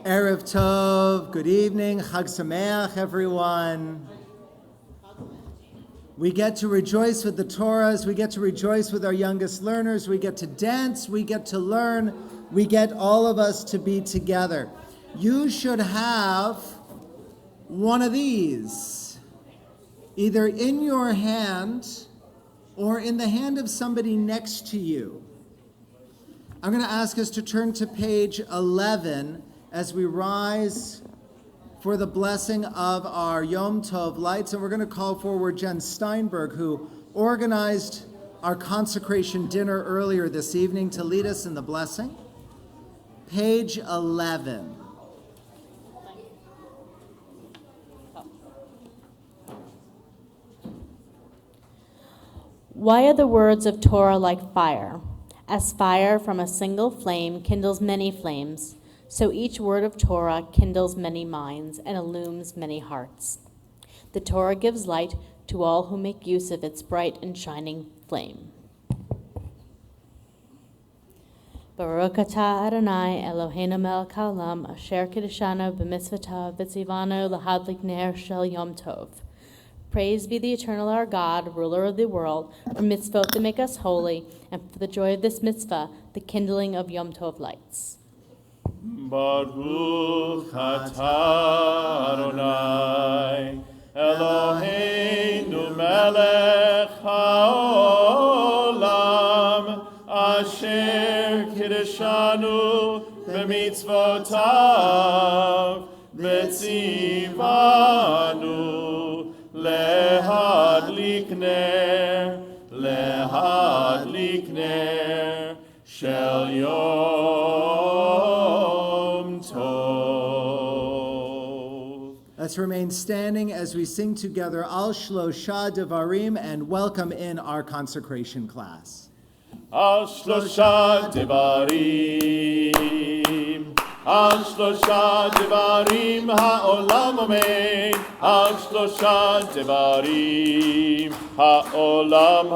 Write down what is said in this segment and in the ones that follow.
Erev Tov, good evening, Chag Sameach, everyone. We get to rejoice with the Torahs, we get to rejoice with our youngest learners, we get to dance, we get to learn, we get all of us to be together. You should have one of these, either in your hand or in the hand of somebody next to you. I'm going to ask us to turn to page 11 as we rise for the blessing of our Yom Tov lights. And we're going to call forward Jen Steinberg, who organized our consecration dinner earlier this evening, to lead us in the blessing. Page 11. Why are the words of Torah like fire? As fire from a single flame kindles many flames, so each word of Torah kindles many minds and illumes many hearts. The Torah gives light to all who make use of its bright and shining flame. Baruch atah Adonai Eloheinu melech haolam asher kiddushanu b'mitzvotav v'tzivanu lahadlik ner shel Yom Tov. Praise be the eternal our God, ruler of the world, for mitzvot that make us holy, and for the joy of this mitzvah, the kindling of Yom Tov lights. Baruch atah Adonai Eloheinu melech haolam asher kiddushanu b'mitzvotav v'tzivanu lehadlik ner shel Yom Tov. Let's remain standing as we sing together Al Shlosha Devarim and welcome in our consecration class. Al Shlosha Devarim, Al Shlosha Devarim ha'olam omeid, Al Shlosha Devarim ha'olam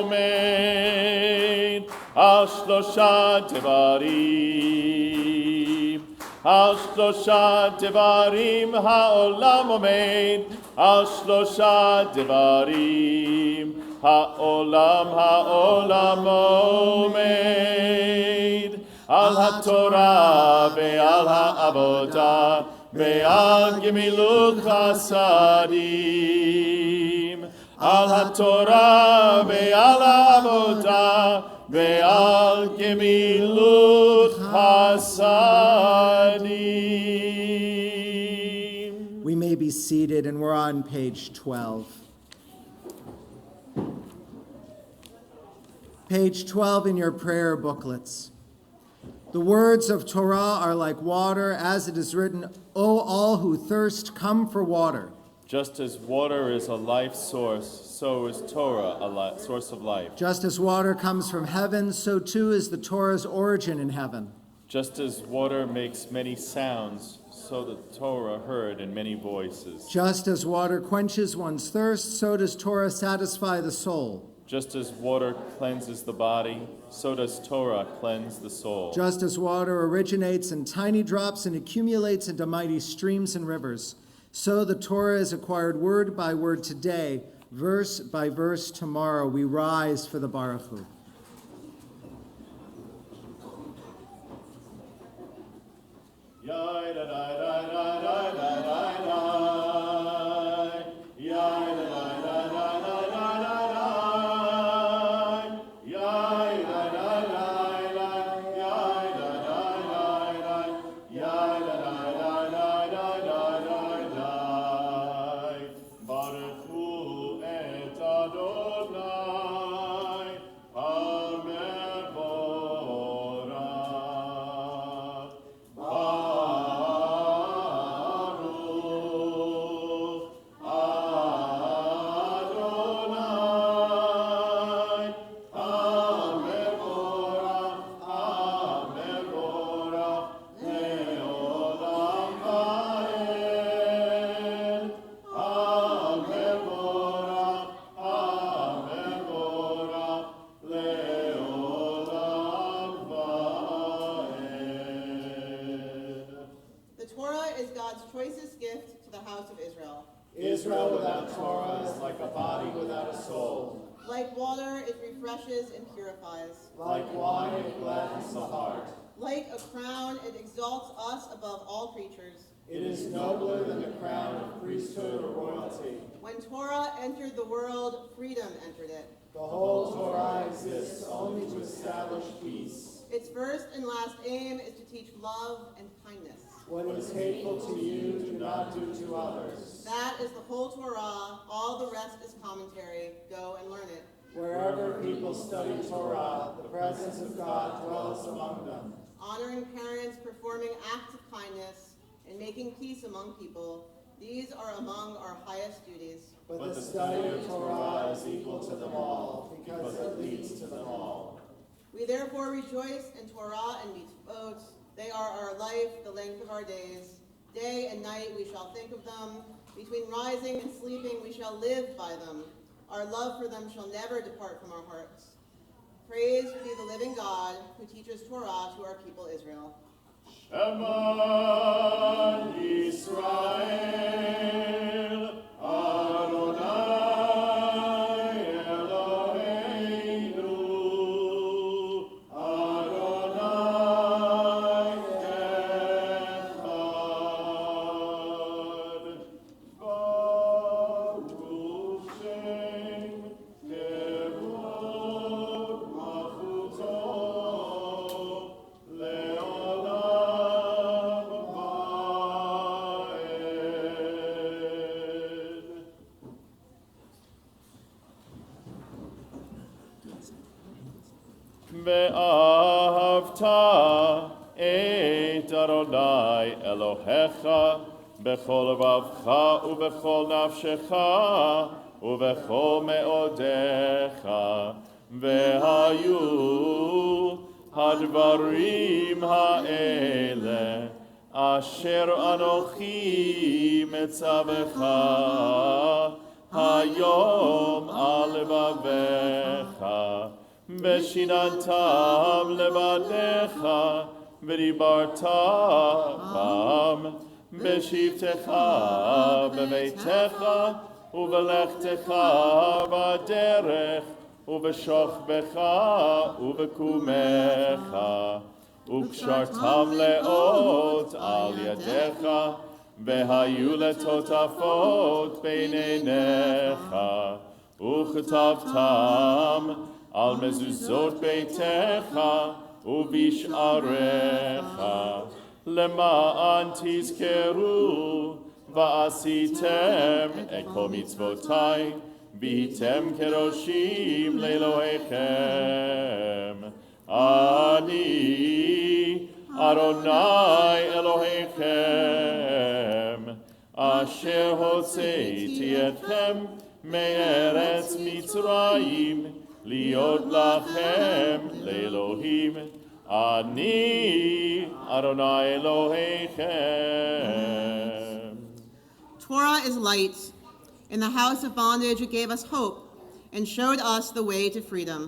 omeid, Al Shlosha Devarim, Al Shlosha Devarim ha'olam omeid, Al Shlosha Devarim ha'olam omeid, Al HaTorah ve'al ha'avodah ve'al gemilut chasadim, Al HaTorah ve'al ha'avodah ve'al gemilut chasadim. We may be seated, and we're on page 12. Page 12 in your prayer booklets. The words of Torah are like water, as it is written, O all who thirst, come for water. Just as water is a life source, so is Torah a source of life. Just as water comes from heaven, so too is the Torah's origin in heaven. Just as water makes many sounds, so the Torah heard in many voices. Just as water quenches one's thirst, so does Torah satisfy the soul. Just as water cleanses the body, so does Torah cleanse the soul. Just as water originates in tiny drops and accumulates into mighty streams and rivers, so the Torah is acquired word by word today, verse by verse tomorrow. We rise for the Baruch Hu. God's choicest gift to the house of Israel. Israel without Torah is like a body without a soul. Like water, it refreshes and purifies. Like wine, it gladdens the heart. Like a crown, it exalts us above all creatures. It is nobler than the crown of priesthood or royalty. When Torah entered the world, freedom entered it. The whole Torah exists only to establish peace. Its first and last aim is to teach love and kindness. What is hateful to you, do not do to others. That is the whole Torah. All the rest is commentary. Go and learn it. Wherever people study Torah, the presence of God dwells among them. Honoring parents, performing acts of kindness, and making peace among people, these are among our highest duties. But the study of Torah is equal to them all, because it leads to them all. We therefore rejoice in Torah and mitzvot. They are our life, the length of our days. Day and night we shall think of them. Between rising and sleeping we shall live by them. Our love for them shall never depart from our hearts. Praise be the living God who teaches Torah to our people Israel. Shema Yisrael, Adonai Eloheinu, Adonai Echad. Baruch Shem Kevod Malchuto Le'olam Va'ed. ואהבת את אדוני אלוהיך בכל לבבך ובכל נפשך ובכל מאודיך, והיו הדברים האלה אשר אנוכי מצווך היום על לבביך, ושיננתם לבניך, ודיברת בם בשבתך בביתך, ובלכתך בדרך, ובשוכבך ובקומך, וקשרתם לאות על ידיך, והיו לטוטפות בין עיניך, וכתבתם על מזוזות ביתך ובשעריך, למען תזכרו ועשיתם את כל מצוותי, והייתם קדושים לאלוהיכם. אני אדוני אלוהיכם, אשר הוצאתי אתכם מארץ מצרים, להיות לכם לאלוהים. אני אדוני אלוהיכם. Torah is light. In the house of bondage it gave us hope and showed us the way to freedom.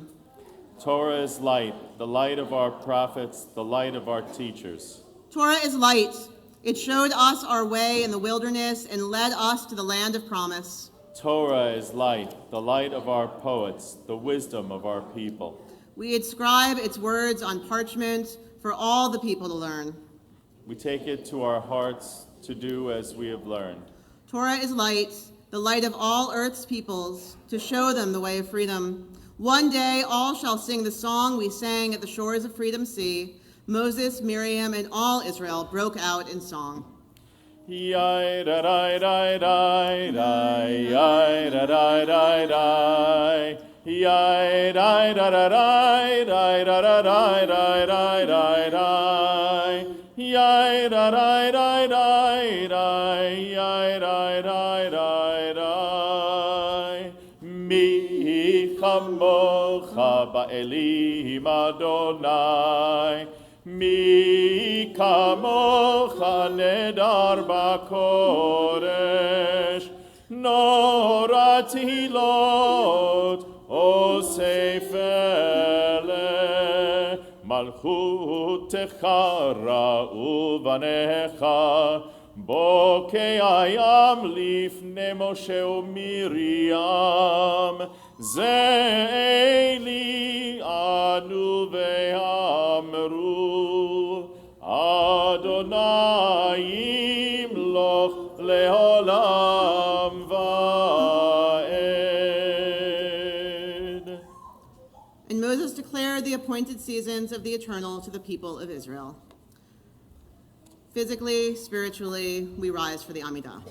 Torah is light, the light of our prophets, the light of our teachers. Torah is light. It showed us our way in the wilderness and led us to the land of promise. Torah is light, the light of our poets, the wisdom of our people. We inscribe its words on parchment for all the people to learn. We take it to our hearts to do as we have learned. Torah is light, the light of all earth's peoples, to show them the way of freedom. One day all shall sing the song we sang at the shores of Freedom Sea. Moses, Miriam, and all Israel broke out in song. Yai da da da da da, yai da da da da, yai da da da da da da da da da da da, yai da da da da da, yai da da da da. Mi chamocha ba'elim Adonai, mi kamocha nedar b'kodesh, nora tilot osef ele, malchutecha ra'u banecha, בוקי הים לפני משה ומרים, זה אלי אנו ואמרו, אדוני ימלוך לעולם ועד. And Moses declared the appointed seasons of the Eternal to the people of Israel. Physically, spiritually, we rise for the Amidah.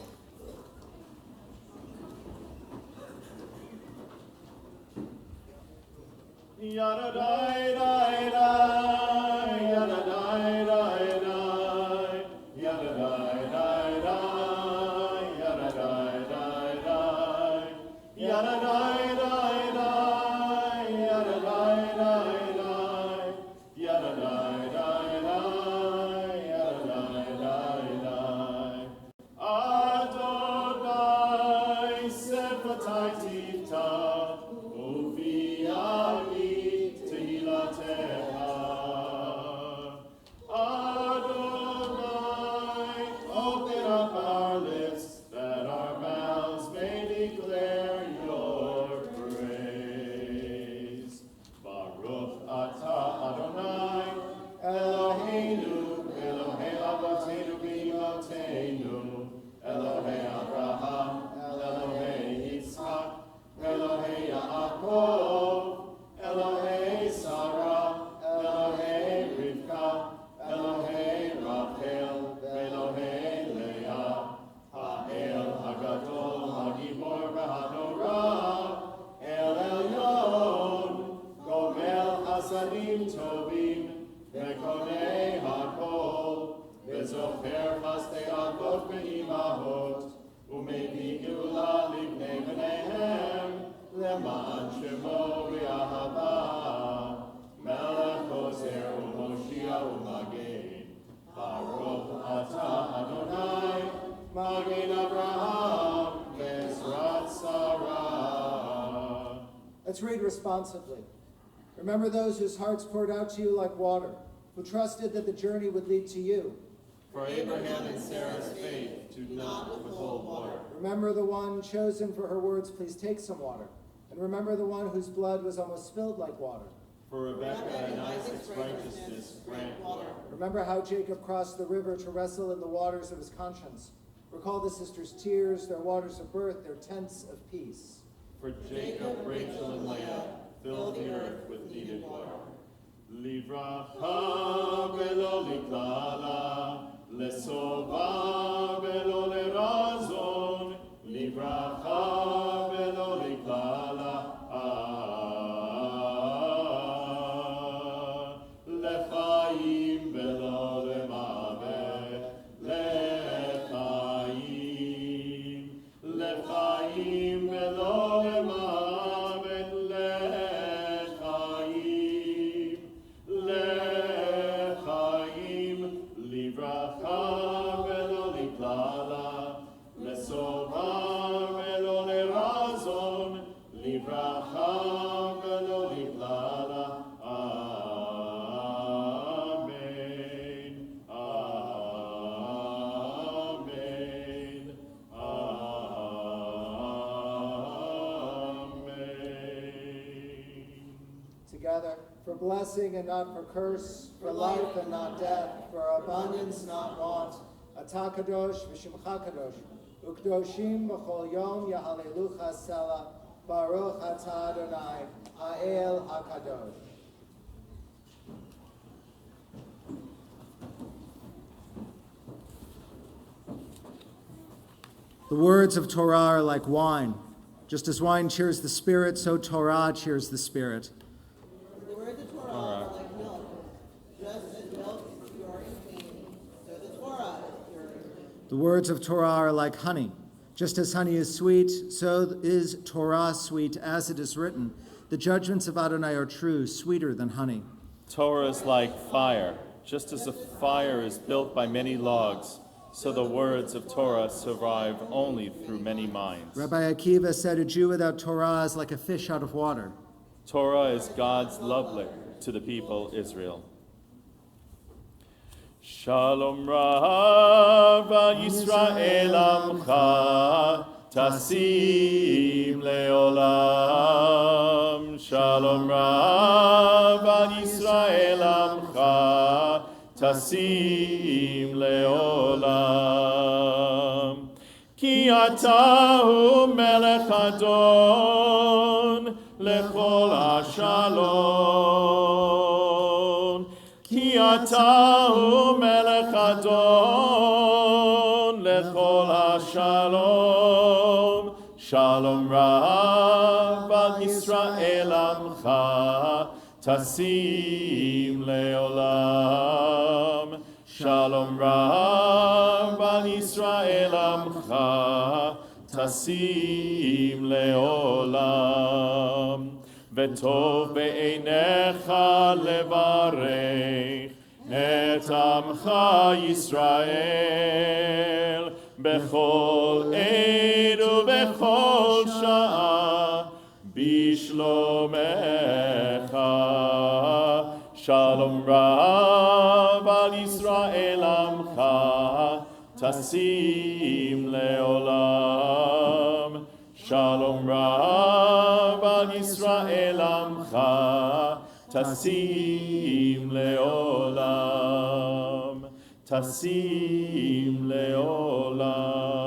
Let's read responsively. Remember those whose hearts poured out to you like water, who trusted that the journey would lead to you. For Abraham and Sarah's faith, do not withhold water. Remember the one chosen for her words, please take some water. And remember the one whose blood was almost spilled like water. For Rebekah and Isaac's righteousness, grant water. Remember how Jacob crossed the river to wrestle in the waters of his conscience. Recall the sisters' tears, their waters of birth, their tents of peace. For Jacob, Rachel, and Leah, fill the earth with needed water. Livracha velo liklala, lesova velo lerazon, livracha velo liklala, lechaim velo lemavet, lechaim, lechaim velo lemavet, lechaim, lechaim, livracha velo liklala, lesova velo lerazon, livracha velo liklala. Amen. Amen. Amen. Together, for blessing and not for curse, for life and not death, for abundance not want. Ata kadosh v'shimcha kadosh, ukdoshim b'chol yom yahalelucha sela, baruch ata Adonai, ha'el hakadosh. The words of Torah are like wine. Just as wine cheers the spirit, so Torah cheers the spirit. The words of Torah are like milk. Just as milk is pure and clean, so the Torah is pure and clean. The words of Torah are like honey. Just as honey is sweet, so is Torah sweet, as it is written. The judgments of Adonai are true, sweeter than honey. Torah is like fire. Just as a fire is built by many logs, so the words of Torah survive only through many minds. Rabbi Akiva said, a Jew without Torah is like a fish out of water. Torah is God's love letter to the people Israel. Shalom Rav al Yisrael Amcha Tasim Leolam. Shalom Rav al Yisrael Amcha Tasim Leolam. Ki atahu melech adon lechol hashalom. Ki atahu melech adon lechol hashalom. Shalom Rav al Yisrael Amcha Tasim Leolam. Shalom Rav al Yisrael Amcha Tasim Leolam. V'tov be'einecha levarech et Amcha Yisrael bechol eid ubechol sha'a bishlomecha. Shalom Rav al Yisrael Amcha Tasim Leolam. Shalom Rav al Yisrael Amcha Tasim Leolam. Tasim Leolam.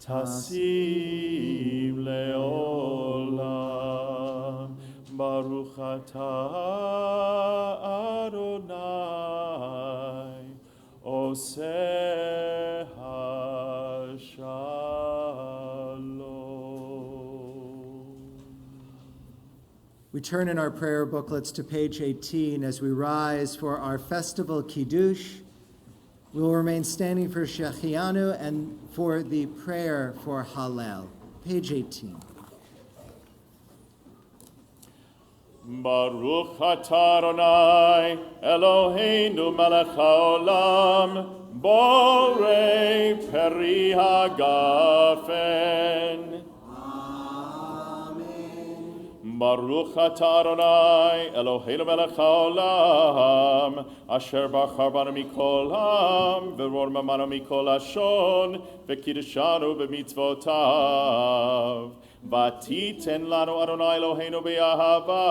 Tasim Leolam. Baruch atah Adonai Oseh HaShalom. We turn in our prayer booklets to page 18 as we rise for our festival Kiddush. We will remain standing for Shechianu and for the prayer for Hallel. Page 18. Baruch atah Adonai Eloheinu melech haolam borei peri hagafen. Baruch atah Adonai Eloheinu melech haolam asher bachar banu mikol am v'ror mamanu mikol hashon v'kiddeshanu b'mitzvotav. Vatiten lanu Adonai Eloheinu be'ahava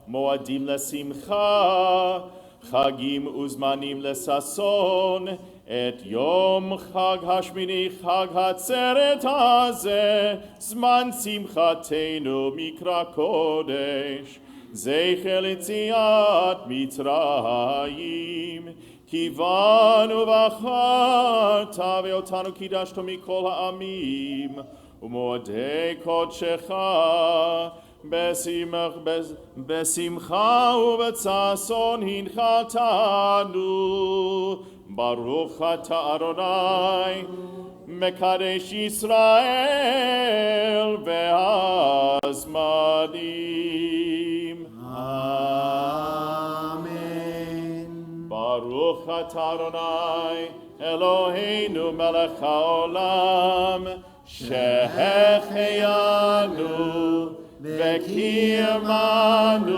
moadim lesimcha chagim uzmanim lesason et yom chag hashmini chag hatzeret hazeh zman simchatenu mikra kodesh zecher litziat mitzrayim kivanu v'acharta ve'otanu kiddashto mikol ha'amim ומועדי קודשך בשמחה ובששון הנחתנו. ברוך אתה אדוני מקדש ישראל והזמנים. Amen. ברוך אתה אדוני אלוהינו מלך העולם שהחיינו וקיימנו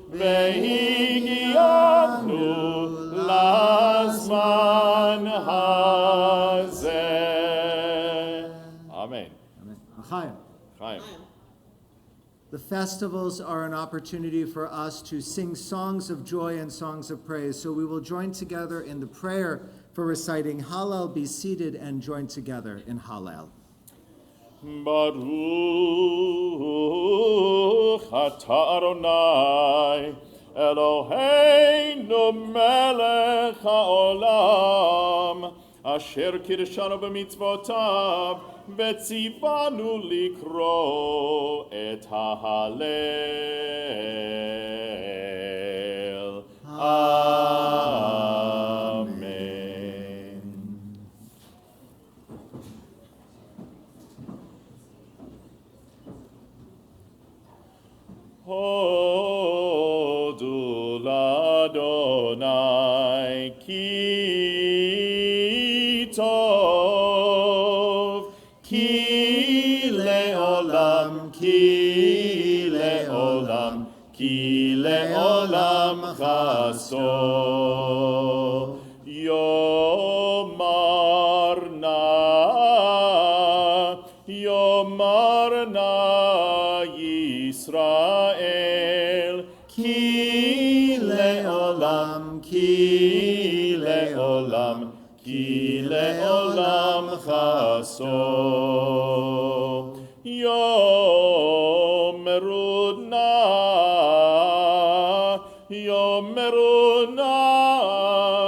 והגיענו לזמן הזה. Amen. Chaim. Chaim. The festivals are an opportunity for us to sing songs of joy and songs of praise. So we will join together in the prayer for reciting Hallel. Be seated and join together in Hallel. Baruch atah Adonai Eloheinu melech haolam asher kiddeshanu b'mitzvotav v'tzivanu likro et ha'halel. Amen. Hodu l'Adonai ki tov, ki le'olam, ki le'olam, ki le'olam chasto. Yomar na Yisrael, ki leolam, ki leolam, ki leolam chasto. Yomeru na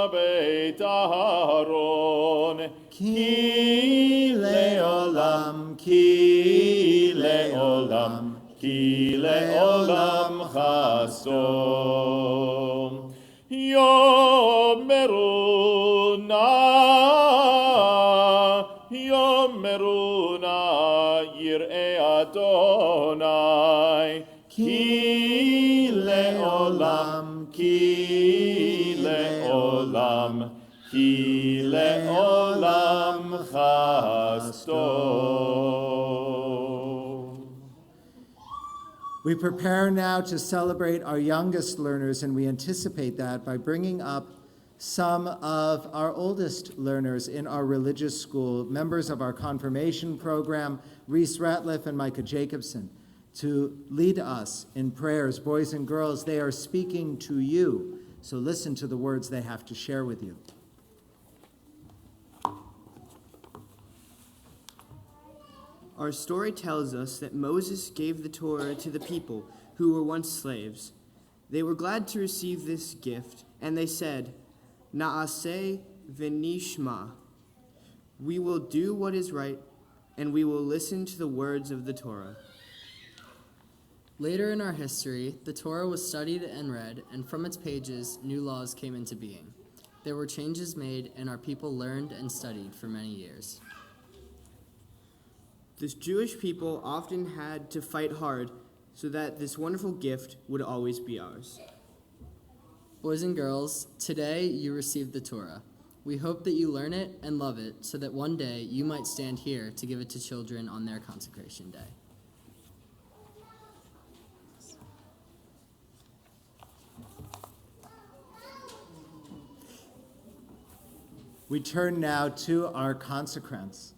Beit Aharon, ki leolam, ki leolam, ki leolam chasto. Yomeru na yir'e Adonai, ki leolam, ki leolam, ki leolam chasto. We prepare now to celebrate our youngest learners, and we anticipate that by bringing up some of our oldest learners in our religious school, members of our confirmation program, Reese Ratliff and Micah Jacobson, to lead us in prayers. Boys and girls, they are speaking to you, so listen to the words they have to share with you. Our story tells us that Moses gave the Torah to the people who were once slaves. They were glad to receive this gift, and they said, Na'aseh v'nishma. We will do what is right, and we will listen to the words of the Torah. Later in our history, the Torah was studied and read, and from its pages, new laws came into being. There were changes made, and our people learned and studied for many years. The Jewish people often had to fight hard so that this wonderful gift would always be ours. Boys and girls, today you received the Torah. We hope that you learn it and love it so that one day you might stand here to give it to children on their Consecration Day. We turn now to our consecrants,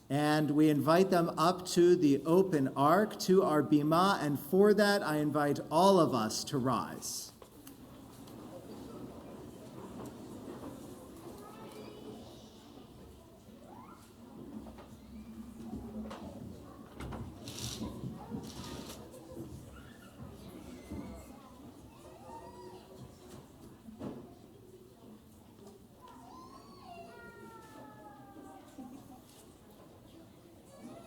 and we invite them up to the open ark, to our bima, and for that I invite all of us to rise.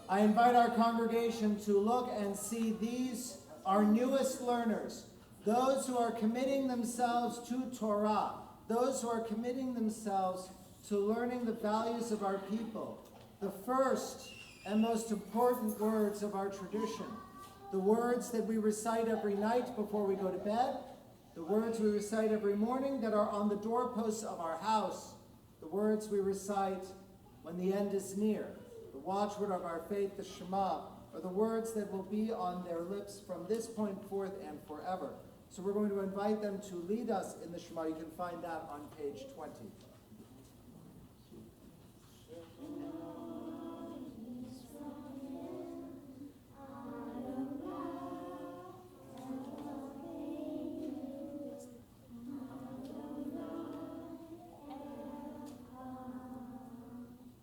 I invite our congregation to look and see these, our newest learners, those who are committing themselves to Torah, those who are committing themselves to learning the values of our people, the first and most important words of our tradition, the words that we recite every night before we go to bed, the words we recite every morning that are on the doorposts of our house, the words we recite when the end is near, the watchword of our faith, the Shema, or the words that will be on their lips from this point forth and forever. So we're going to invite them to lead us in the Shema. You can find that on page 20.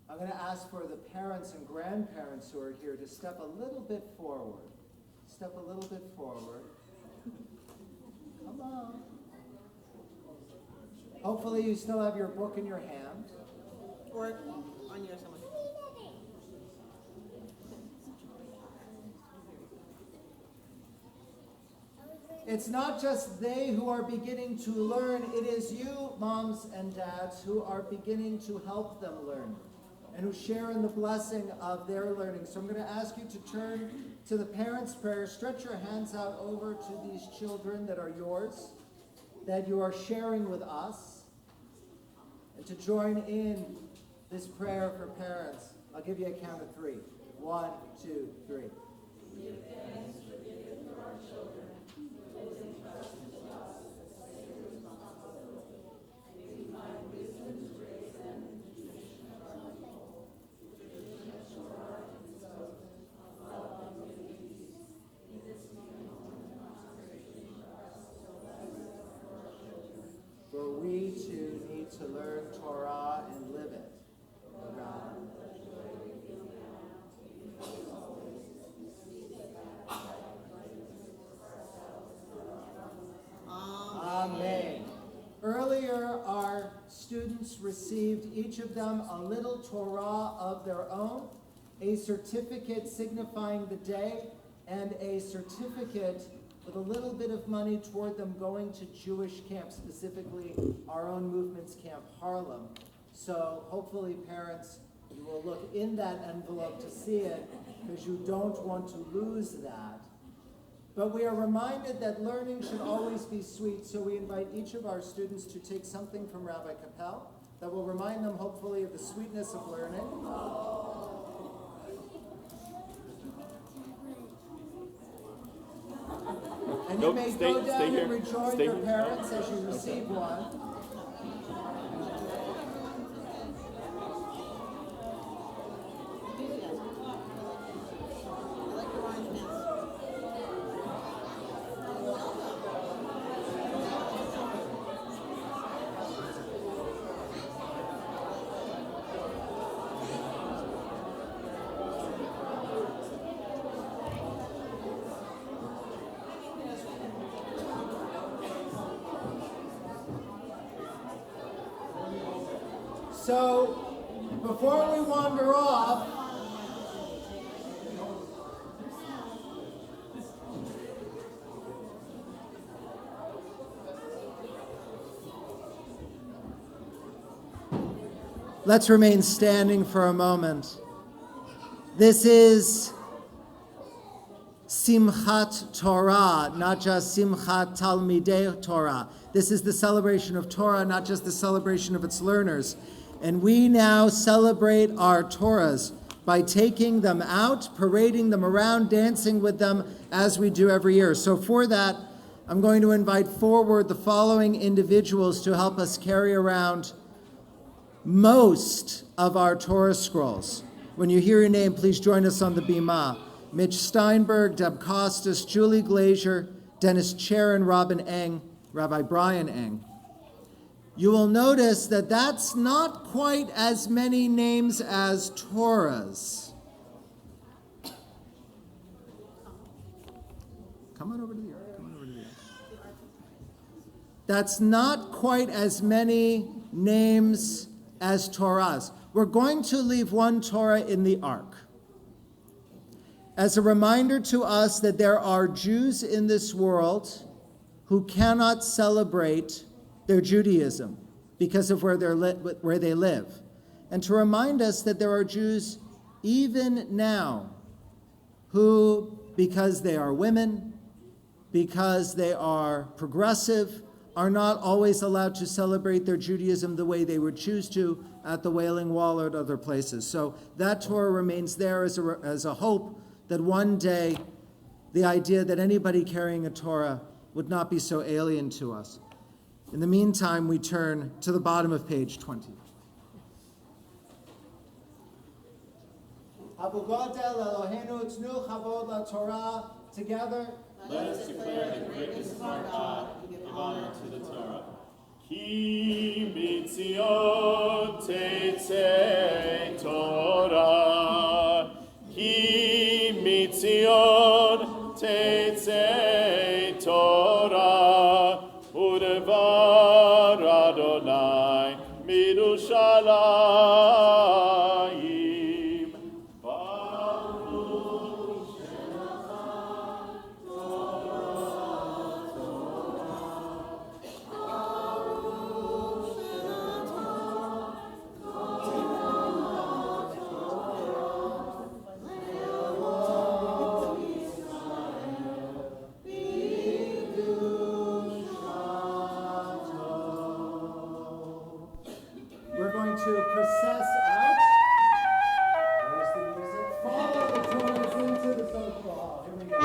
I'm going to ask for the parents and grandparents who are here to step a little bit forward. Step a little bit forward. Come on. Hopefully you still have your book in your hand. Or on you or someone. It's not just they who are beginning to learn, it is you, moms and dads, who are beginning to help them learn and who share in the blessing of their learning. So I'm going to ask you to turn to the parents' prayer. Stretch your hands out over to these children that are yours, that you are sharing with us, and to join in this prayer for parents. I'll give you a count of 3. 1, 2, 3. Give thanks for giving to our children. It is entrusted to us as students received, each of them, a little Torah of their own, a certificate signifying the day, and a certificate with a little bit of money toward them going to Jewish camp, specifically our own movement's camp, Harlem. So hopefully, parents, you will look in that envelope to see it, because you don't want to lose that. But we are reminded that learning should always be sweet, so we invite each of our students to take something from Rabbi Capel that will remind them, hopefully, of the sweetness of learning. And you may go down and rejoin your parents as you receive one. So, before we wander off, let's remain standing for a moment. This is Simchat Torah, not just Simchat Talmidei Torah. This is the celebration of Torah, not just the celebration of its learners. And we now celebrate our Torahs by taking them out, parading them around, dancing with them as we do every year. So for that, I'm going to invite forward the following individuals to help us carry around most of our Torah scrolls. When you hear your name, please join us on the bima. Mitch Steinberg, Deb Costas, Julie Glazier, Dennis Charon, Robin Eng, Rabbi Brian Eng. You will notice that that's not quite as many names as Torahs. Come on over to the ark. Come on over to the ark. That's not quite as many names as Torahs. We're going to leave one Torah in the ark as a reminder to us that there are Jews in this world who cannot celebrate their Judaism because of where they live. And to remind us that there are Jews even now who, because they are women, because they are progressive, are not always allowed to celebrate their Judaism the way they would choose to at the Wailing Wall or at other places. So that Torah remains there as a hope that one day the idea that anybody carrying a Torah would not be so alien to us. In the meantime, we turn to the bottom of page 20. Together, let us declare the greatness of our God and give honor to the Torah. Ki mitzion tetzei Torah. Ki mitzion tetzei Torah. Udevar Adonai Mirushalayim. Baruch Shenachah Torah Baruch Shenachah Torah Le'elot Yisrael we're going to process out. There's the music. Follow the Torahs into the Zohar. Here we go.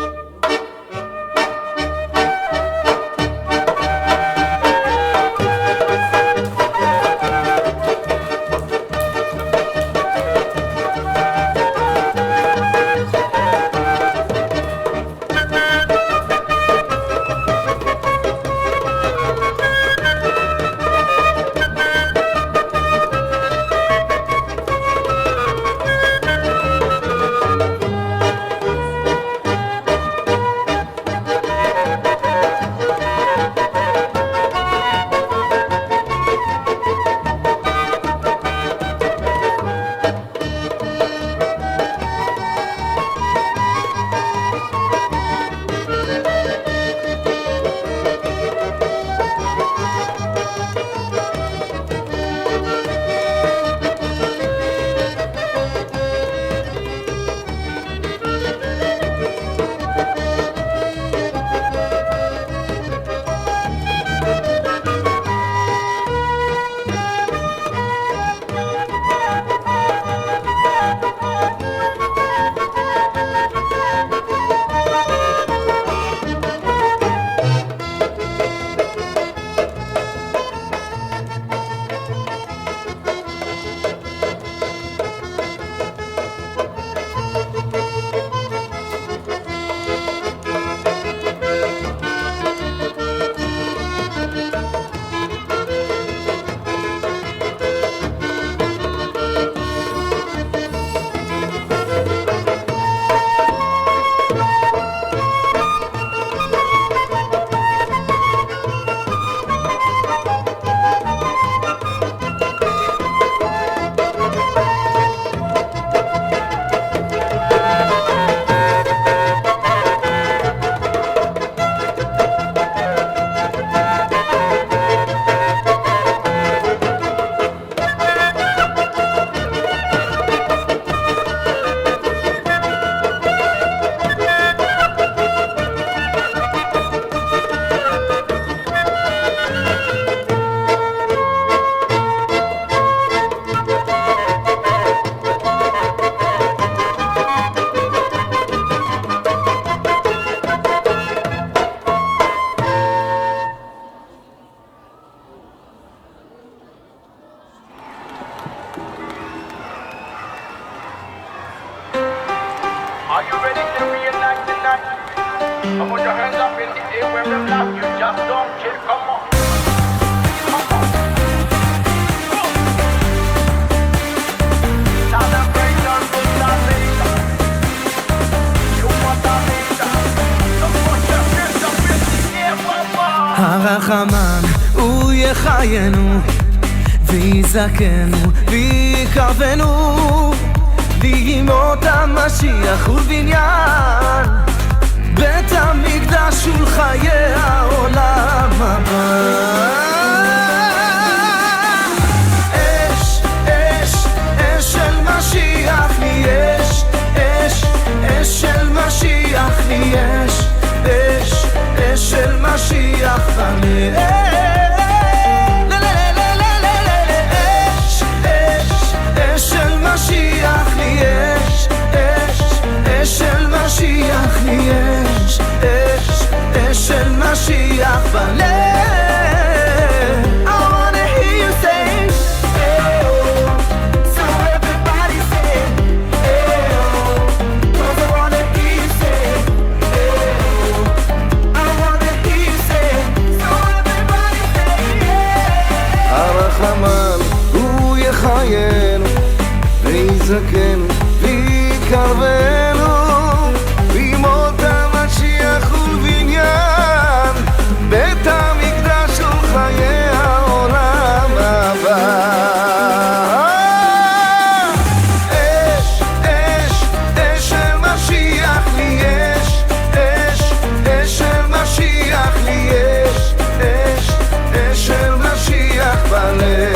הרחמן הוא יחיינו ויזכנו ויקרבנו לימות המשיח ובניין בית המקדש ולחיי העולם הבא. אש, אש, אש של משיח לי אש, אש, אש של משיח לי אש, אש, אש של משיח לי אש של משיח לי אש, אש, אש של משיח לי אש, אש, אש של משיח בלב. I wanna hear you say oh, so everybody say oh, 'cause I wanna hear you say oh, I wanna hear you say, so everybody say yeah. הרחמן הוא יחיינו ויזכן ויקרבנו בימות המשיח ובניין בית המקדש וחיי העולם הבא. אש, אש, אש של משיח לי אש, אש, אש של משיח לי אש, אש, אש של משיח בלב.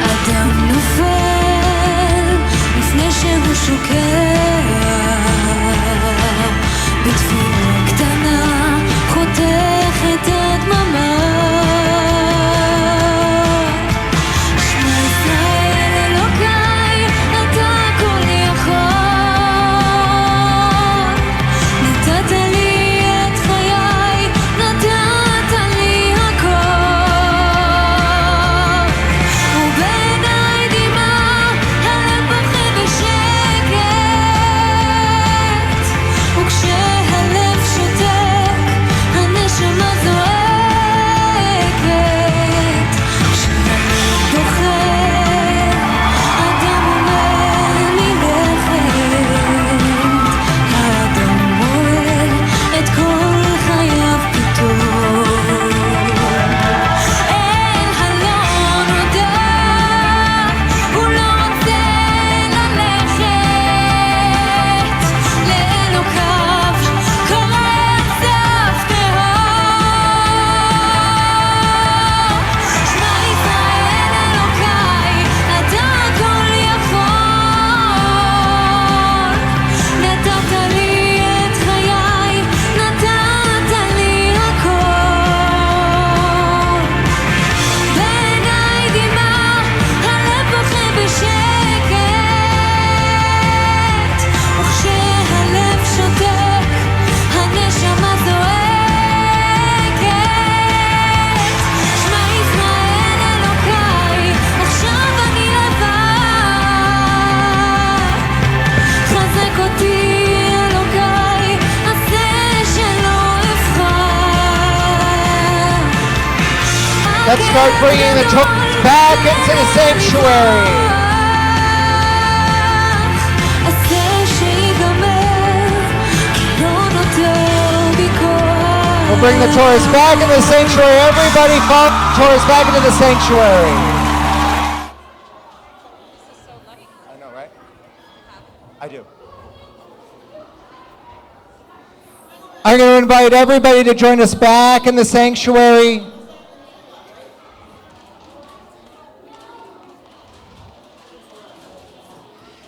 אדם נופל לפני שהוא שוקע Let's start bringing the Torah back into the sanctuary. We'll bring the Torahs back into the sanctuary. Everybody follow the Torahs back into the sanctuary. I know, right? I do. I'm going to invite everybody to join us back in the sanctuary.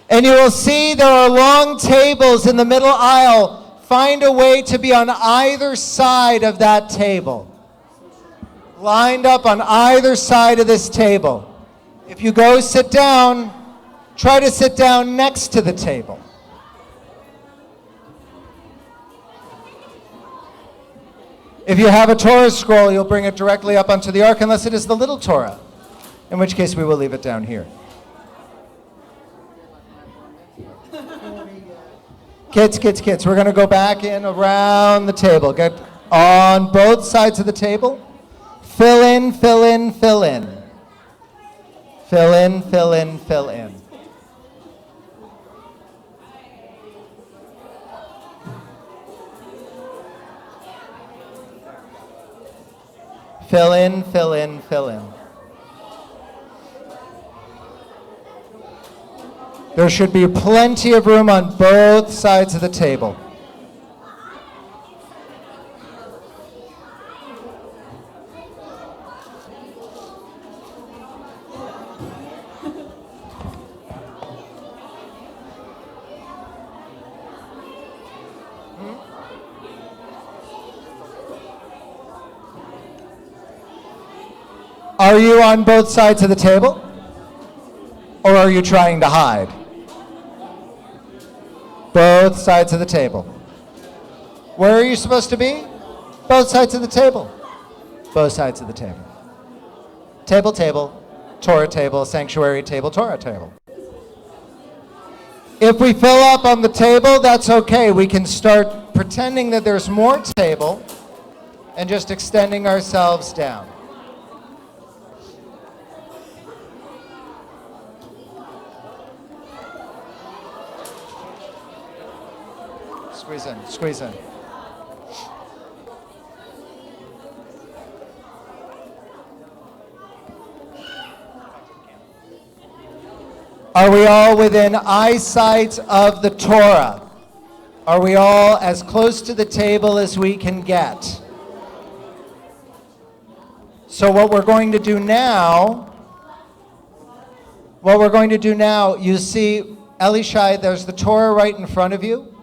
And you will see there are long tables in the middle aisle. Find a way to be on either side of that table. Lined up on either side of this table. If you go sit down, try to sit down next to the table. If you have a Torah scroll, you'll bring it directly up onto the ark, unless it is the little Torah, in which case we will leave it down here. Kids, we're going to go back in around the table. Get on both sides of the table. Fill in, fill in, fill in. Fill in, fill in, fill in. Fill in, fill in, fill in. There should be plenty of room on both sides of the table. Are you on both sides of the table? Or are you trying to hide? Both sides of the table. Where are you supposed to be? Both sides of the table. Both sides of the table. Table, table, Torah table, sanctuary table, Torah table. If we fill up on the table, that's okay. We can start pretending that there's more table and just extending ourselves down. Squeeze in, squeeze in. Are we all within eyesight of the Torah? Are we all as close to the table as we can get? So what we're going to do now, you see, Elishai, there's the Torah right in front of you.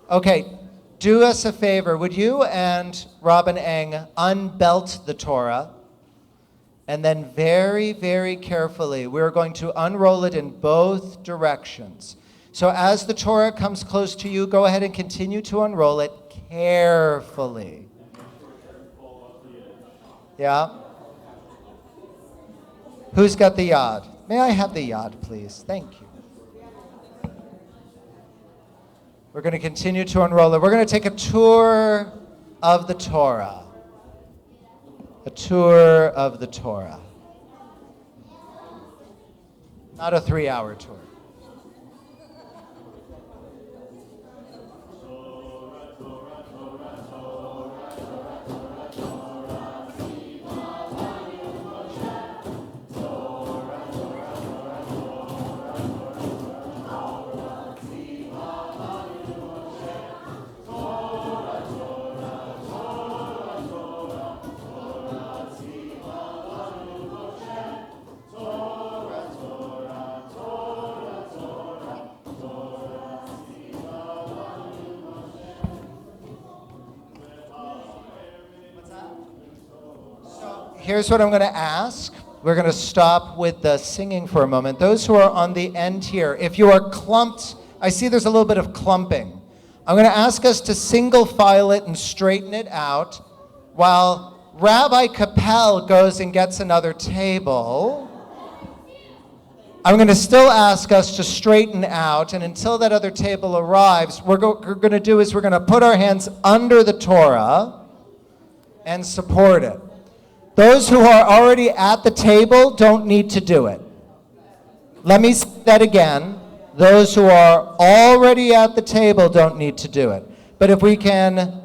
Okay, do us a favor. Would you and Robin Eng unbelt the Torah? And then very, very carefully, we're going to unroll it in both directions. So as the Torah comes close to you, go ahead and continue to unroll it carefully. Yeah? Who's got the yad? May I have the yad, please? Thank you. We're going to continue to unroll it. We're going to take a tour of the Torah. A tour of the Torah. Not a 3-hour tour. Here's what I'm going to ask. We're going to stop with the singing for a moment. Those who are on the end here, if you are clumped, I see there's a little bit of clumping. I'm going to ask us to single file it and straighten it out while Rabbi Capel goes and gets another table. I'm going to still ask us to straighten out, and until that other table arrives, what we're going to do is we're going to put our hands under the Torah and support it. Those who are already at the table don't need to do it. Let me say that again. Those who are already at the table don't need to do it. But if we can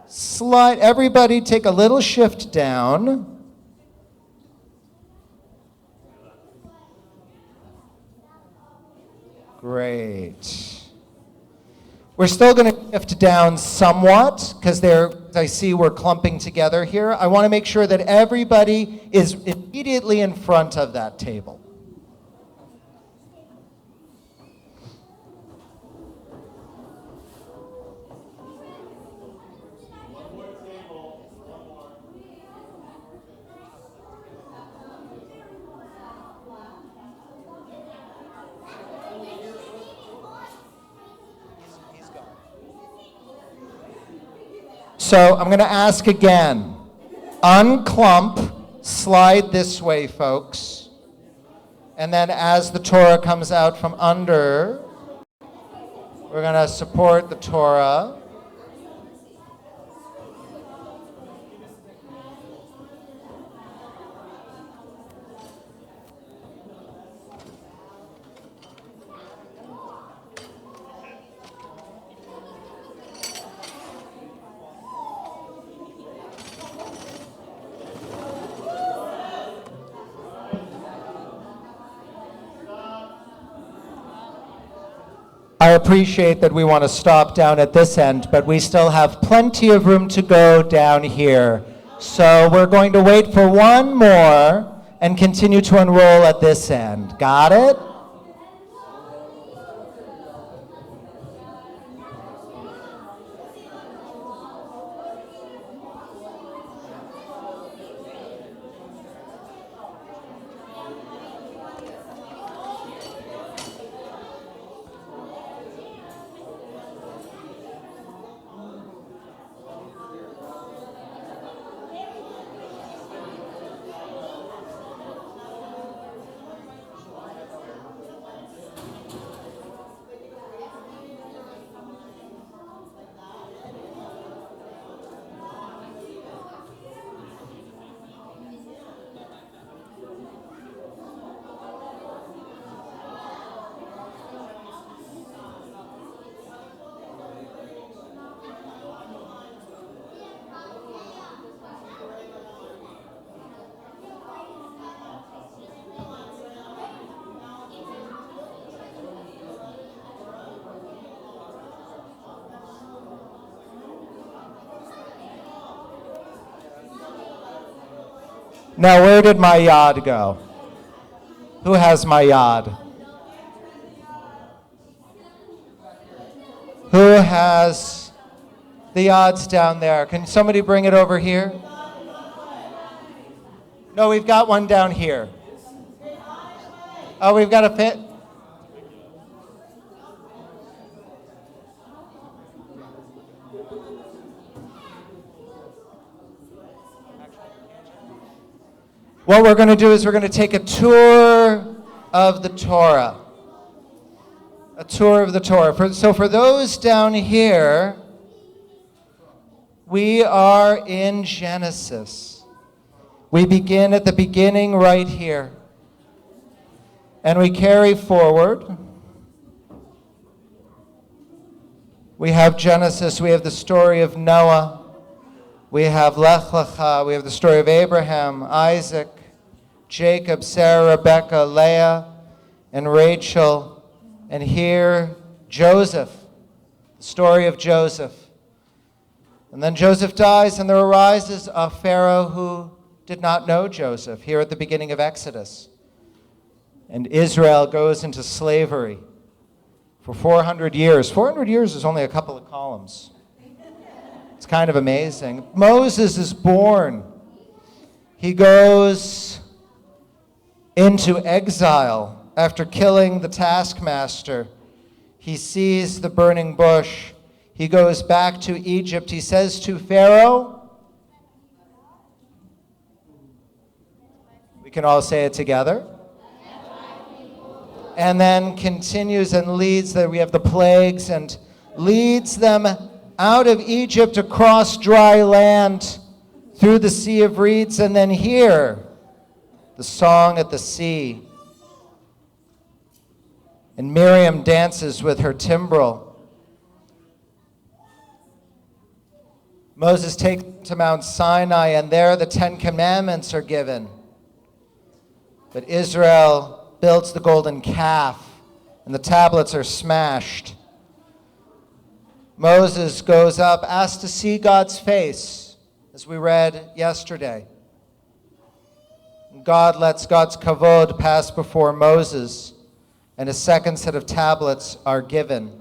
slide, everybody take a little shift down. Great. We're still going to shift down somewhat because I see we're clumping together here. I want to make sure that everybody is immediately in front of that table. So I'm going to ask again. Unclump, slide this way, folks. And then as the Torah comes out from under, we're going to support the Torah. I appreciate that we want to stop down at this end, but we still have plenty of room to go down here. So we're going to wait for one more and continue to unroll at this end. Got it? Now, where did my yad go? Who has my yad? Who has the yad's down there? Can somebody bring it over here? No, we've got one down here. Oh, we've got a fit. What we're going to do is we're going to take a tour of the Torah. A tour of the Torah. So for those down here, we are in Genesis. We begin at the beginning right here. And we carry forward. We have Genesis. We have the story of Noah. We have Lech Lecha. We have the story of Abraham, Isaac, Jacob, Sarah, Rebecca, Leah, and Rachel. And here, Joseph, the story of Joseph. And then Joseph dies, and there arises a Pharaoh who did not know Joseph, here at the beginning of Exodus. And Israel goes into slavery for 400 years. 400 years is only a couple of columns. It's kind of amazing. Moses is born. He goes into exile after killing the taskmaster. He sees the burning bush. He goes back to Egypt. He says to Pharaoh, we can all say it together, and then continues and leads them. We have the plagues, and leads them out of Egypt across dry land through the sea of reeds, and then here, the song at the sea. And Miriam dances with her timbrel. Moses takes to Mount Sinai, and there the 10 Commandments are given. But Israel builds the golden calf, and the tablets are smashed. Moses goes up, asked to see God's face, as we read yesterday. God lets God's kavod pass before Moses, and a second set of tablets are given.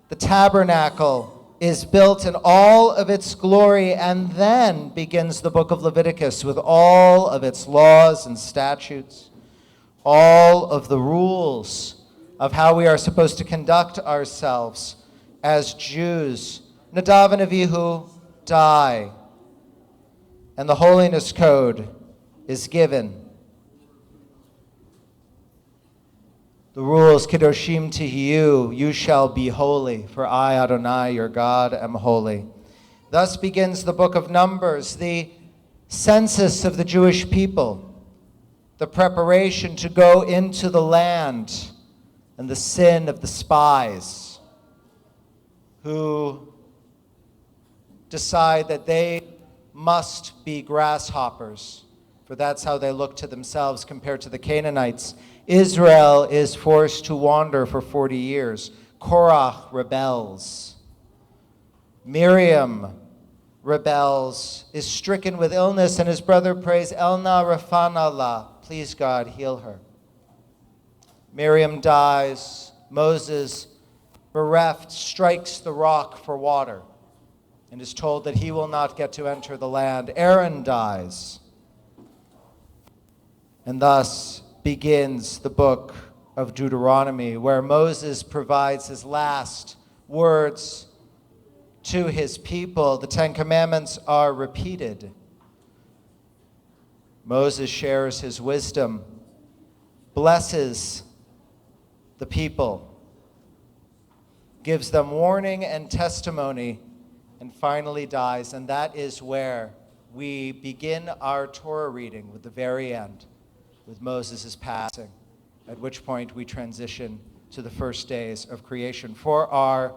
The tabernacle is built in all of its glory, and then begins the book of Leviticus with all of its laws and statutes, all of the rules of how we are supposed to conduct ourselves as Jews. Nadav and Avihu die, and the holiness code is given. The rules, Kedoshim Tihiyu, you shall be holy, for I, Adonai, your God, am holy. Thus begins the book of Numbers, the census of the Jewish people, the preparation to go into the land, and the sin of the spies who decide that they must be grasshoppers, for that's how they look to themselves compared to the Canaanites. Israel is forced to wander for 40 years. Korach rebels. Miriam rebels, is stricken with illness, and his brother prays, Elna Rafana La, please God, heal her. Miriam dies. Moses, bereft, strikes the rock for water and is told that he will not get to enter the land. Aaron dies. And thus begins the book of Deuteronomy, where Moses provides his last words to his people. The 10 Commandments are repeated. Moses shares his wisdom, blesses the people, gives them warning and testimony, and finally dies. And that is where we begin our Torah reading, with the very end, with Moses' passing, at which point we transition to the first days of creation. For our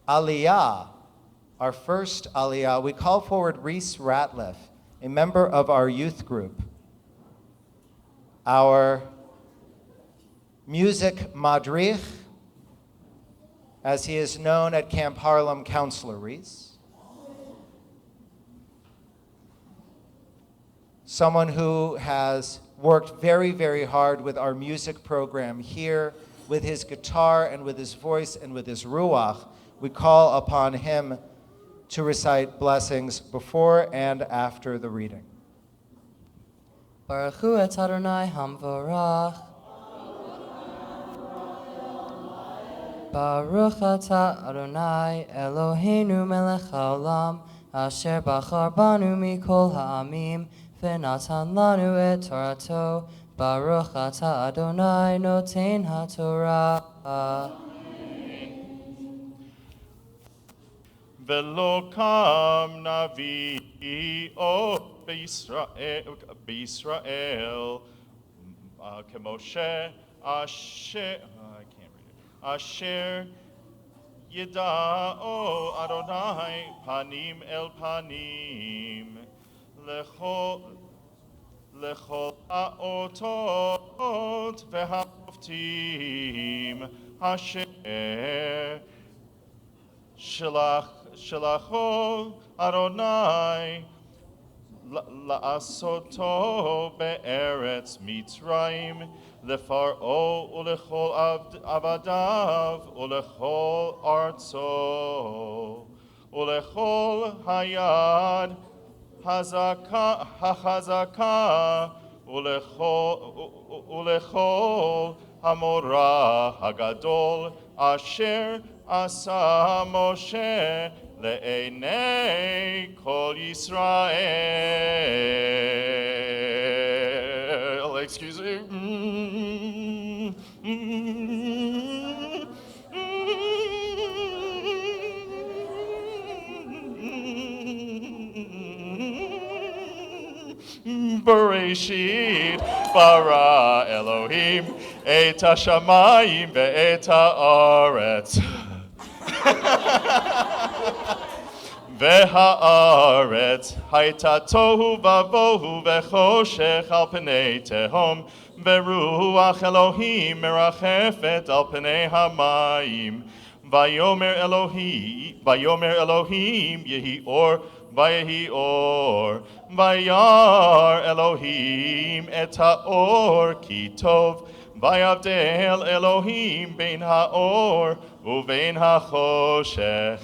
Aliyah, our first Aliyah, we call forward Reese Ratliff, a member of our youth group, our music madrich, as he is known at Camp Harlem, Counselor Reese. Someone who has worked very, very hard with our music program here, with his guitar and with his voice and with his ruach. We call upon him to recite blessings before and after the reading. Baruch hu et Adonai hamvorach. Baruch atah Adonai Eloheinu melech haolam, asher bachar banu mikol ha'amim, v'natan lanu et Torato. Baruch atah Adonai noten ha'torah. Velo kam navi o B'Yisrael kemoshe asher I can't read it. Asher yida o Adonai panim el panim lechol ha'otot v'ha'oftim asher Shalacho Adonai la'asoto be'eretz Mitzrayim lefar'o ulechol avadav ulechol artso ulechol hayad hachazaka ulechol hamorah hagadol asher Asa Moshe le'enei kol Yisrael. Excuse me. Bereshit bara Elohim et hashamayim ve'et haaretz. Ve'haaretz hayta tohu vavohu ve'choshech al pnei tehom ve'ruach Elohim merachefet al pnei hamayim. Vayomer Elohim yehi or vayehi or vayar Elohim et haor ki tov vayavdel Elohim bein haor uvein hachoshech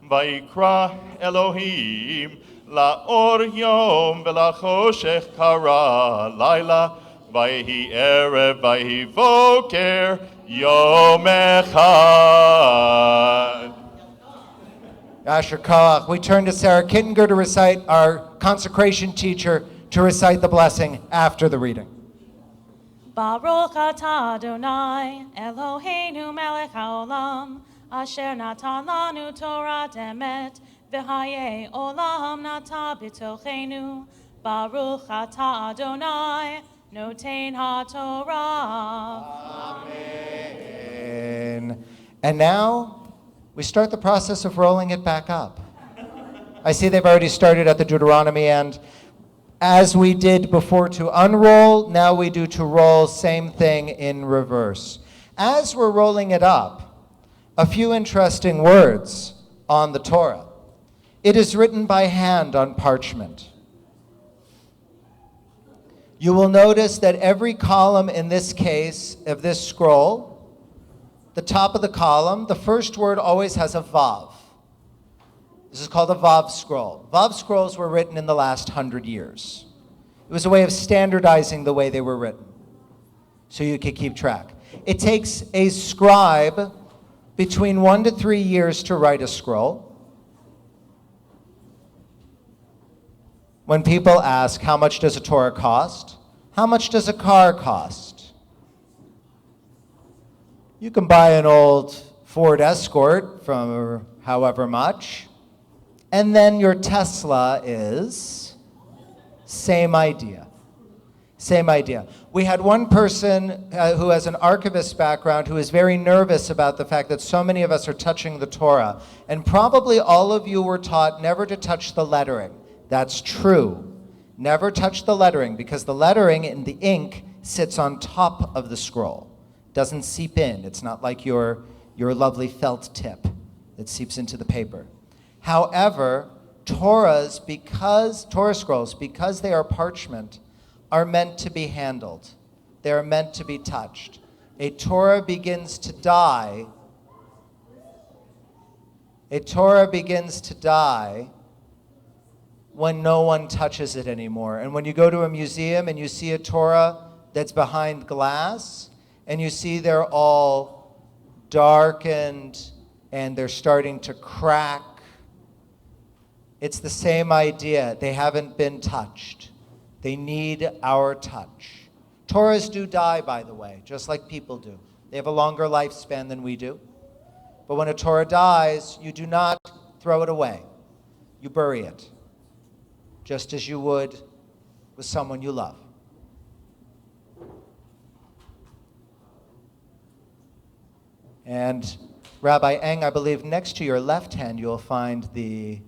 vayikra Elohim laor yom velachoshech kara laila vayehi erev vayehi voker Yom Echad. Yasher Koach. We turn to Sarah Kittinger to recite, our consecration teacher, to recite the blessing after the reading. Baruch atah Adonai, Eloheinu melech haolam, asher natan lanu Torah emet, v'hayei olam nata b'tochenu. Baruch atah Adonai, noten haTorah. Amen. And now, we start the process of rolling it back up. I see they've already started at the Deuteronomy end. As we did before to unroll, now we do to roll, same thing in reverse. As we're rolling it up, a few interesting words on the Torah. It is written by hand on parchment. You will notice that every column in this case of this scroll, the top of the column, the first word always has a vav. This is called a vav scroll. Vav scrolls were written in the last 100 years. It was a way of standardizing the way they were written, so you could keep track. It takes a scribe between 1 to 3 years to write a scroll. When people ask, how much does a Torah cost? How much does a car cost? You can buy an old Ford Escort for however much, and then your Tesla is same idea. Same idea. We had one person who has an archivist background who is very nervous about the fact that so many of us are touching the Torah, and probably all of you were taught never to touch the lettering. That's true. Never touch the lettering, because the lettering in the ink sits on top of the scroll. Doesn't seep in. It's not like your lovely felt tip that seeps into the paper. However, Torah scrolls, because they are parchment, are meant to be handled. They are meant to be touched. A Torah begins to die. A Torah begins to die when no one touches it anymore. And when you go to a museum and you see a Torah that's behind glass, and you see they're all darkened and they're starting to crack, it's the same idea. They haven't been touched. They need our touch. Torahs do die, by the way, just like people do. They have a longer lifespan than we do. But when a Torah dies, you do not throw it away. You bury it, just as you would with someone you love. And Rabbi Eng, I believe next to your left hand you'll find the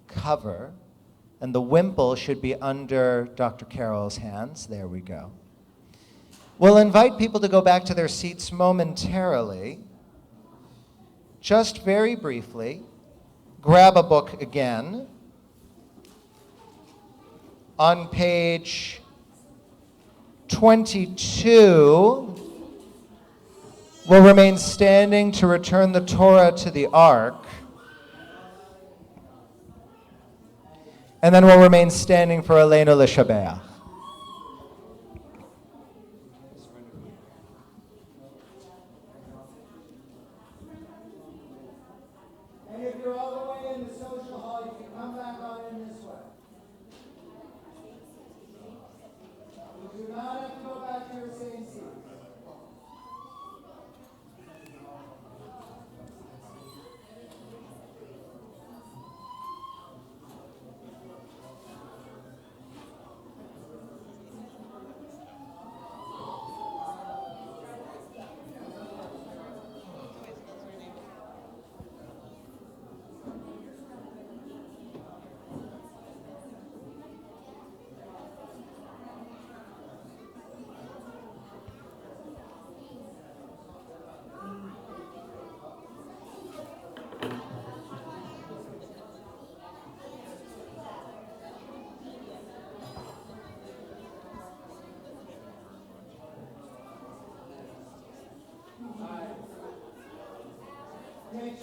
cover, and the wimple should be under Dr. Carroll's hands. There we go. We'll invite people to go back to their seats momentarily. Just very briefly, grab a book again. On page 22, we'll remain standing to return the Torah to the ark. And then we'll remain standing for Aleinu L'Shabeach. And if you're all the way in the social hall, you can come back on in this way. You do not have to go back to your same seat.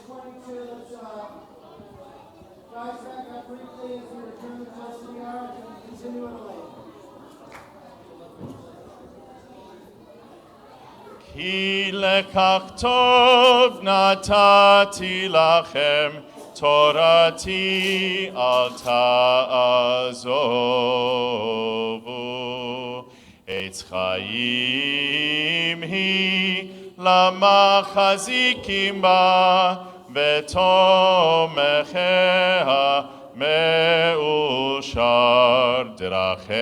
22. Let's guys back up briefly as we return the toast to the ark and continue at a lake. כי לכך טוב נתתי לכם תורתי אל תעזובו. עץ חיים היא למחזיקים בה ותומכיה מאושר. דרכיה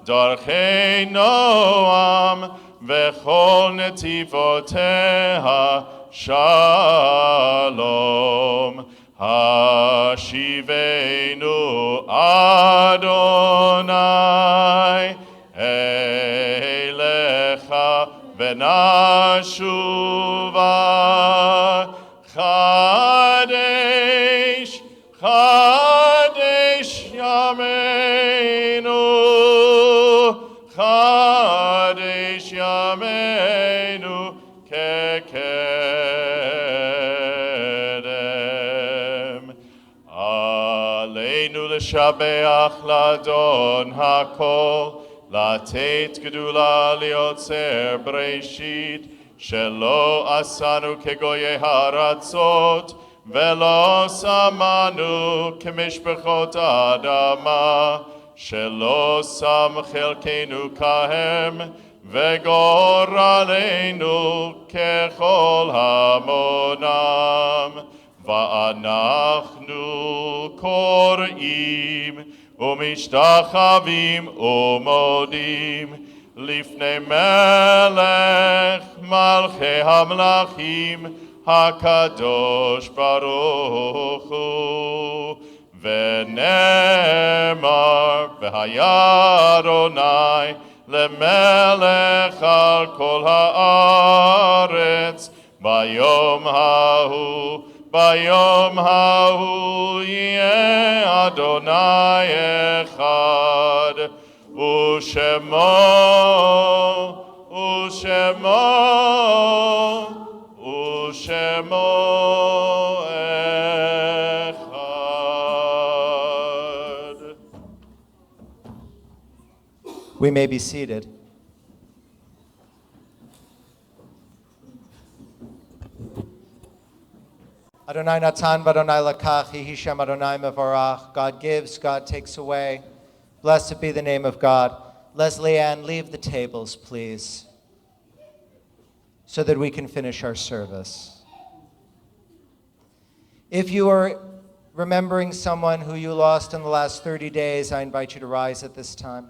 דרכי נועם וכל נתיבותיה שלום. השיבנו אדוני אליך ונשובה. חדש חדש ימינו חדש ימינו כקדם. עלינו לשבח לאדון הכל, לתת גדולה ליוצר בראשית, שלא עשנו כגויי הארצות, ולא שמנו כמשפחות האדמה, שלא שם חלקנו כהם, וגורלנו ככל המונם. ואנחנו קוראים ומשתחווים ומודים לפני מלך מלכי המלכים הקדוש ברוך הוא. ונאמר והיה אדוני למלך על כל הארץ ביום ההוא יהיה אדוני אחד ושמו אחד. We may be seated. Adonai Natan v'Adonai Lakach, Yehi Shem Adonai Mevarach. God gives, God takes away. Blessed be the name of God. Leslie Ann, leave the tables, please, so that we can finish our service. If you are remembering someone who you lost in the last 30 days, I invite you to rise at this time.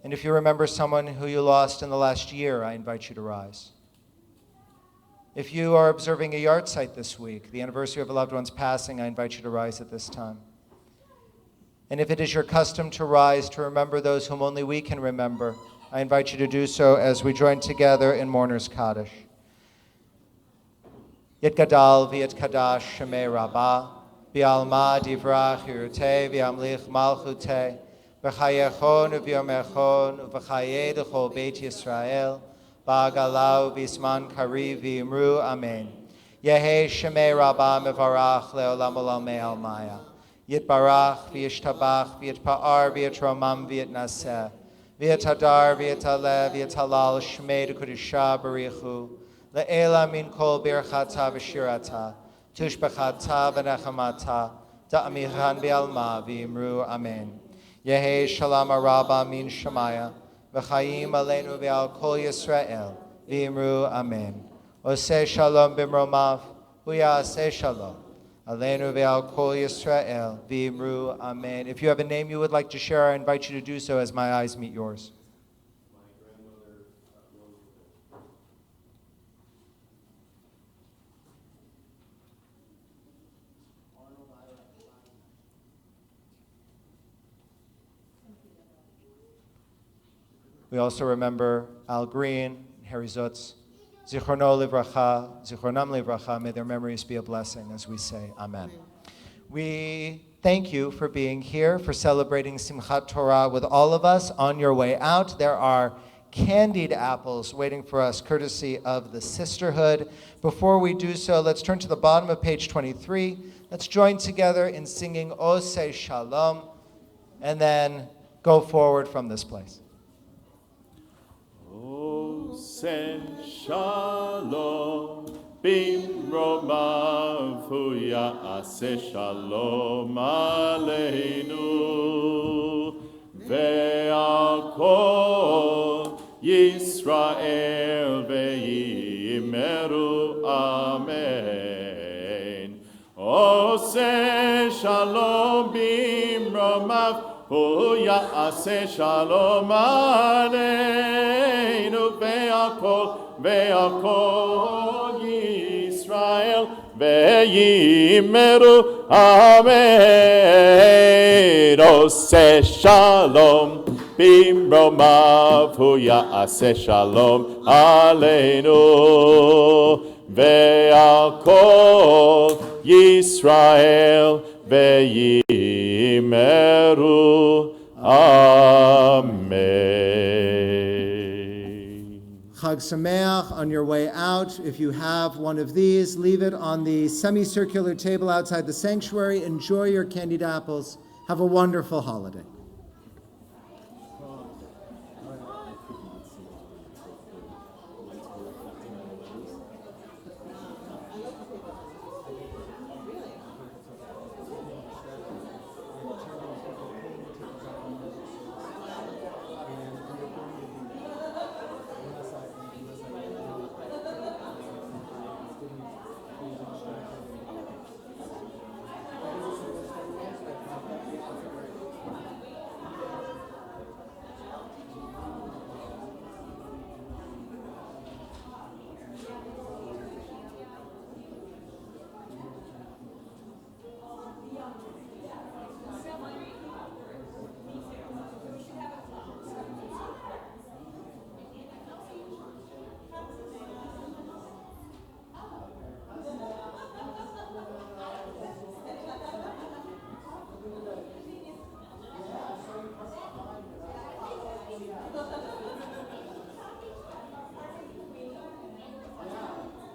And if you remember someone who you lost in the last year, I invite you to rise. If you are observing a yard site this week, the anniversary of a loved one's passing, I invite you to rise at this time. And if it is your custom to rise to remember those whom only we can remember, I invite you to do so as we join together in Mourner's Kaddish. Yit Gadal v'yit Kadash Shemei Rabbah, v'alma divrach yirutei v'amlich malchutei, v'chayechon v'yomechon v'chayei d'chol Beit Yisrael, Ba'agalau v'isman kariv v'imru amen. Yehi Shemei Rabbah mevarach le'olam olam me'almaya. Yitbarach v'yishtabach v'yitpa'ar v'yitromam v'yitnaseh. V'yitadar v'yitaleh v'yitalal Shmei d'kudisha barichu. Le'ela min kol birchata v'shirata. Tushbechata v'nechamata. Da'amichan v'alma v'imru amen. Yehi Shalom Rabbah min Shemaya. V'chaim aleinu v'al kol Yisrael, v'imru amen. Oseh shalom b'mromav, v'yaseh shalom. Aleinu v'al kol Yisrael, v'imru amen. If you have a name you would like to share, I invite you to do so as my eyes meet yours. We also remember Al Green, Harry Zutz, Zichrono Livracha, Zichronam Livracha. May their memories be a blessing as we say Amen. We thank you for being here, for celebrating Simchat Torah with all of us. On your way out, there are candied apples waiting for us, courtesy of the Sisterhood. Before we do so, let's turn to the bottom of page 23. Let's join together in singing Oseh Shalom, and then go forward from this place. Oseh Shalom, Bimromav hu ya'aseh shalom aleinu, ve'al kol Yisrael ve'imeru amen. Oseh shalom bimromav hu ya'aseh shalom aleinu, ve'al kol Yisrael ve'imeru amen. Oseh shalom bimromav hu ya'aseh shalom aleinu, ve'al kol Yisrael ve'imeru amen. Chag Sameach on your way out. If you have one of these, leave it on the semicircular table outside the sanctuary. Enjoy your candied apples. Have a wonderful holiday.